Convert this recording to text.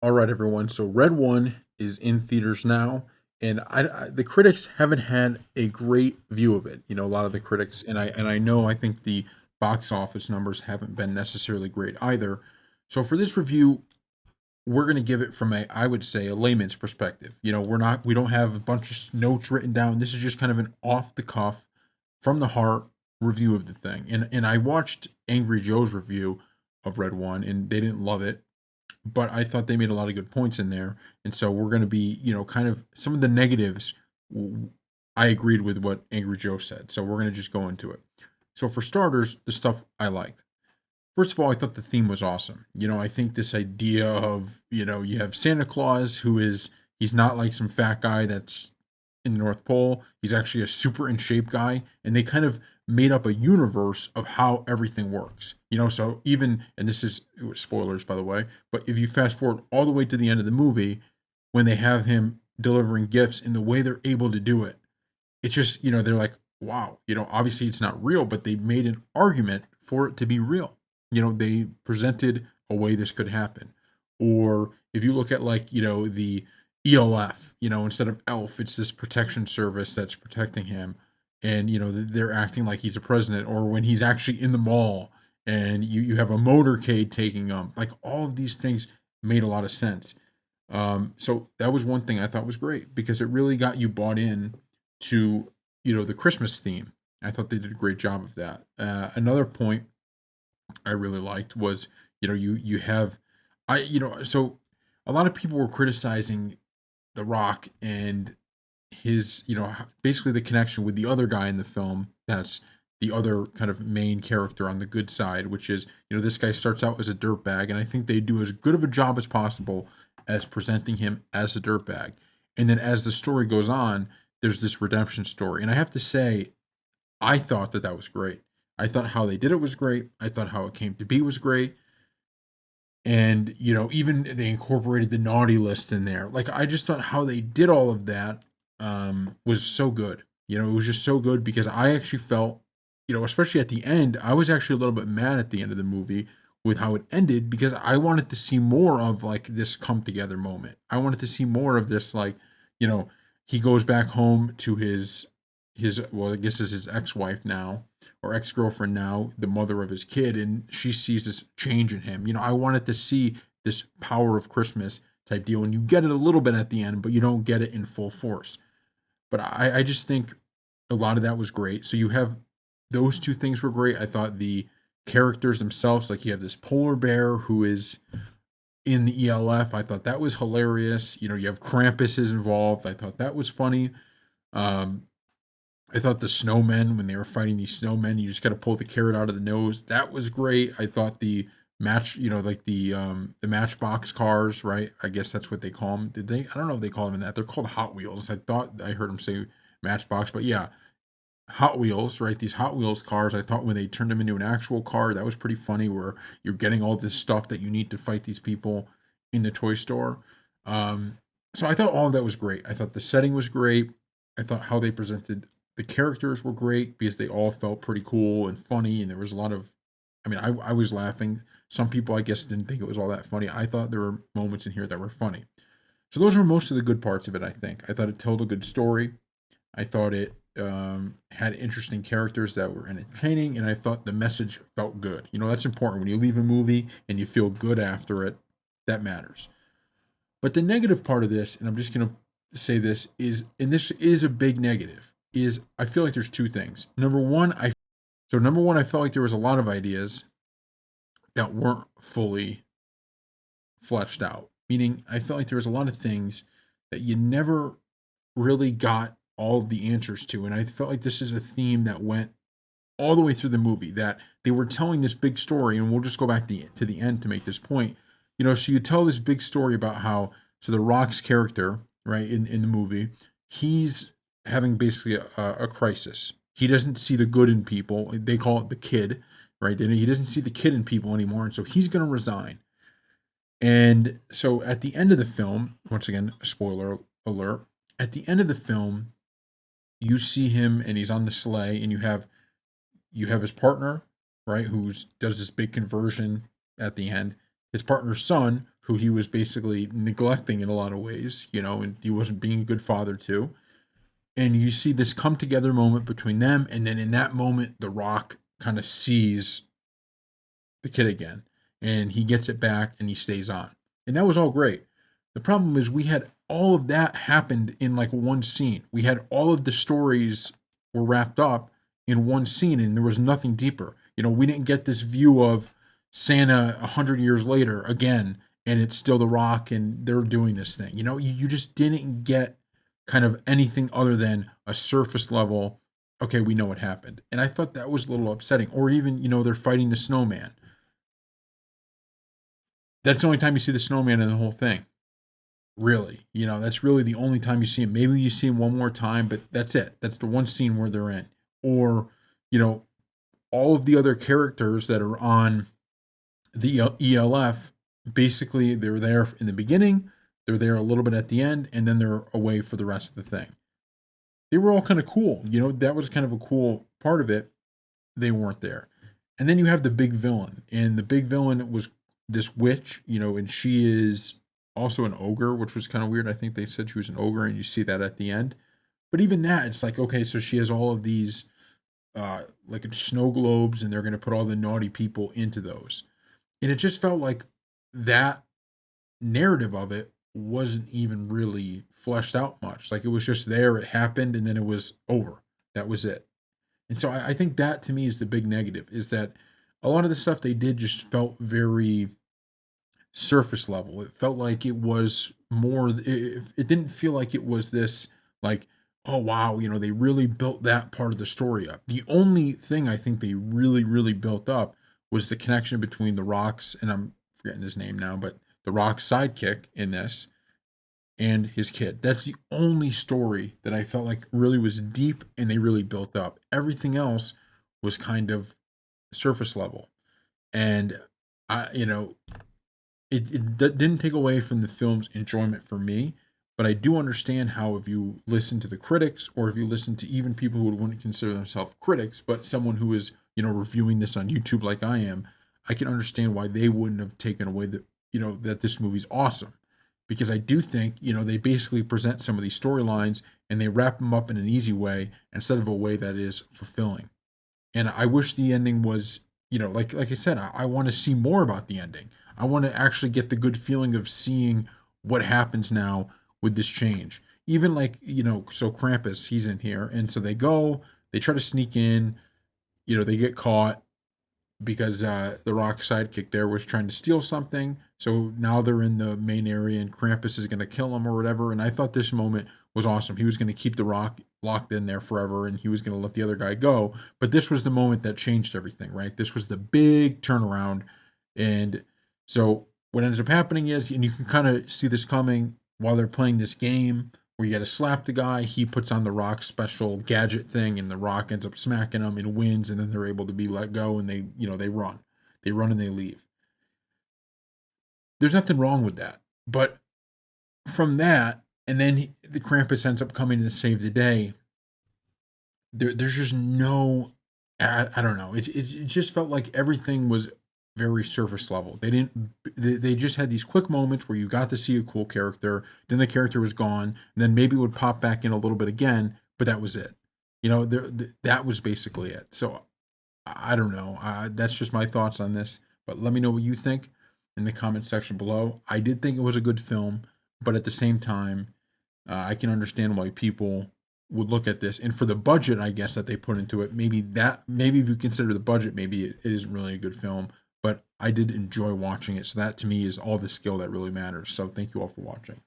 All right, everyone. So Red One is in theaters now, and the critics haven't had a great view of it. A lot of the critics, and I know I think the box office numbers haven't been necessarily great either. So for this review, we're going to give it from I would say a layman's perspective. We don't have a bunch of notes written down. This is just kind of an off the cuff, from the heart review of the thing. And I watched Angry Joe's review of Red One, and they didn't love it, but I thought they made a lot of good points in there. And so we're going to be, kind of some of the negatives. I agreed with what Angry Joe said. So we're going to just go into it. So for starters, the stuff I liked. First of all, I thought the theme was awesome. I think this idea of, you have Santa Claus he's not like some fat guy that's in the North Pole. He's actually a super in shape guy. And they kind of made up a universe of how everything works. So even, and this is spoilers, by the way, but if you fast forward all the way to the end of the movie, when they have him delivering gifts and the way they're able to do it, it's just, they're like, wow, obviously it's not real, but they made an argument for it to be real. They presented a way this could happen. Or if you look at like, the ELF, instead of ELF, it's this protection service that's protecting him. And, they're acting like he's a president, or when he's actually in the mall and you have a motorcade taking him, like all of these things made a lot of sense. So that was one thing I thought was great because it really got you bought in to, the Christmas theme. I thought they did a great job of that. Another point I really liked was, you have, so a lot of people were criticizing The Rock and his, basically the connection with the other guy in the film. That's the other kind of main character on the good side, which is, this guy starts out as a dirtbag, and I think they do as good of a job as possible as presenting him as a dirtbag. And then as the story goes on, there's this redemption story. And I have to say, I thought that was great. I thought how they did it was great. I thought how it came to be was great. And, even they incorporated the naughty list in there. Like, I just thought how they did all of that was so good. It was just so good because I actually felt, especially at the end, I was actually a little bit mad at the end of the movie with how it ended because I wanted to see more of like this come together moment. I wanted to see more of this, like, you know, he goes back home to his well, I guess is his ex-wife now or ex-girlfriend now, the mother of his kid, and she sees this change in him. I wanted to see this power of Christmas type deal, and you get it a little bit at the end, but you don't get it in full force. But I just think a lot of that was great. So you have those two things were great. I thought the characters themselves, like you have this polar bear who is in the ELF. I thought that was hilarious. You have Krampus is involved. I thought that was funny. Um, I thought the snowmen, when they were fighting these snowmen, you just got to pull the carrot out of the nose. That was great. I thought the match, like the Matchbox cars, right? I guess that's what they call them. Did they? I don't know if they call them that. They're called Hot Wheels. I thought I heard them say Matchbox, but yeah, Hot Wheels, right? These Hot Wheels cars. I thought when they turned them into an actual car, that was pretty funny. Where you're getting all this stuff that you need to fight these people in the toy store. Um, so I thought all of that was great. I thought the setting was great. I thought how they presented the characters were great because they all felt pretty cool and funny, and there was a lot of. I mean, I was laughing. Some people, I guess, didn't think it was all that funny. I thought there were moments in here that were funny. So those were most of the good parts of it. I think. I thought it told a good story. I thought it had interesting characters that were entertaining, and I thought the message felt good. That's important when you leave a movie and you feel good after it. That matters. But the negative part of this, and I'm just going to say this is, and this is a big negative, is I feel like there's two things. Number one, I felt like there was a lot of ideas that weren't fully fleshed out. Meaning, I felt like there was a lot of things that you never really got all of the answers to, and I felt like this is a theme that went all the way through the movie. That they were telling this big story, and we'll just go back to the end to make this point. So you tell this big story about how the Rock's character, right, in the movie, he's having basically a crisis. He doesn't see the good in people. They call it the kid, right? And he doesn't see the kid in people anymore, and so he's going to resign. And so at the end of the film, once again, spoiler alert, at the end of the film, you see him and he's on the sleigh, and you have his partner, right, who does this big conversion at the end. His partner's son, who he was basically neglecting in a lot of ways, and he wasn't being a good father to. And you see this come together moment between them, and then in that moment, The Rock kind of sees the kid again, and he gets it back, and he stays on, and that was all great. The problem is we had all of that happened in like one scene. We had all of the stories were wrapped up in one scene, and there was nothing deeper. We didn't get this view of Santa 100 years later again, and it's still The Rock, and they're doing this thing. You just didn't get kind of anything other than a surface level. Okay, we know what happened, and I thought that was a little upsetting. Or even they're fighting the snowman. That's the only time you see the snowman in the whole thing. Really, that's really the only time you see him. Maybe you see him one more time, but that's it. That's the one scene where they're in. Or, you know, all of the other characters that are on the ELF, basically they're there in the beginning, they're there a little bit at the end, and then they're away for the rest of the thing. They were all kind of cool. That was kind of a cool part of it. They weren't there. And then you have the big villain, and the big villain was this witch, and she is also an ogre, which was kind of weird. I think they said she was an ogre, and you see that at the end. But even that, it's like, okay, so she has all of these like snow globes, and they're going to put all the naughty people into those. And it just felt like that narrative of it wasn't even really fleshed out much. Like it was just there, it happened, and then it was over. That was it. And so I think that to me is the big negative, is that a lot of the stuff they did just felt very surface level. It felt like it was more, it didn't feel like it was this, like, oh, wow, they really built that part of the story up. The only thing I think they really, really built up was the connection between The Rock's, and I'm forgetting his name now, but The Rock's sidekick in this and his kid. That's the only story that I felt like really was deep and they really built up. Everything else was kind of surface level. And it didn't take away from the film's enjoyment for me, but I do understand how, if you listen to the critics, or if you listen to even people who wouldn't consider themselves critics, but someone who is, reviewing this on YouTube like I am, I can understand why they wouldn't have taken away that this movie's awesome. Because I do think, they basically present some of these storylines and they wrap them up in an easy way instead of a way that is fulfilling. And I wish the ending was, like I said, I want to see more about the ending. I want to actually get the good feeling of seeing what happens now with this change. Even like, so Krampus, he's in here. And so they try to sneak in, they get caught because the Rock sidekick there was trying to steal something. So now they're in the main area and Krampus is going to kill him or whatever. And I thought this moment was awesome. He was going to keep the Rock locked in there forever and he was going to let the other guy go. But this was the moment that changed everything, right? This was the big turnaround. And so what ends up happening is, and you can kind of see this coming while they're playing this game, where you got to slap the guy, he puts on the Rock special gadget thing, and the Rock ends up smacking him and wins, and then they're able to be let go, and they run. They run and they leave. There's nothing wrong with that. But from that, and then the Krampus ends up coming to save the day, there's just no, I don't know. It just felt like everything was very surface level. They just had these quick moments where you got to see a cool character, then the character was gone, and then maybe it would pop back in a little bit again, but that was it. That was basically it. So I don't know. That's just my thoughts on this, but let me know what you think in the comment section below. I did think it was a good film, but at the same time, I can understand why people would look at this, and for the budget, I guess, that they put into it, maybe if you consider the budget, maybe it isn't really a good film, but I did enjoy watching it. So that to me is all the skill that really matters. So thank you all for watching.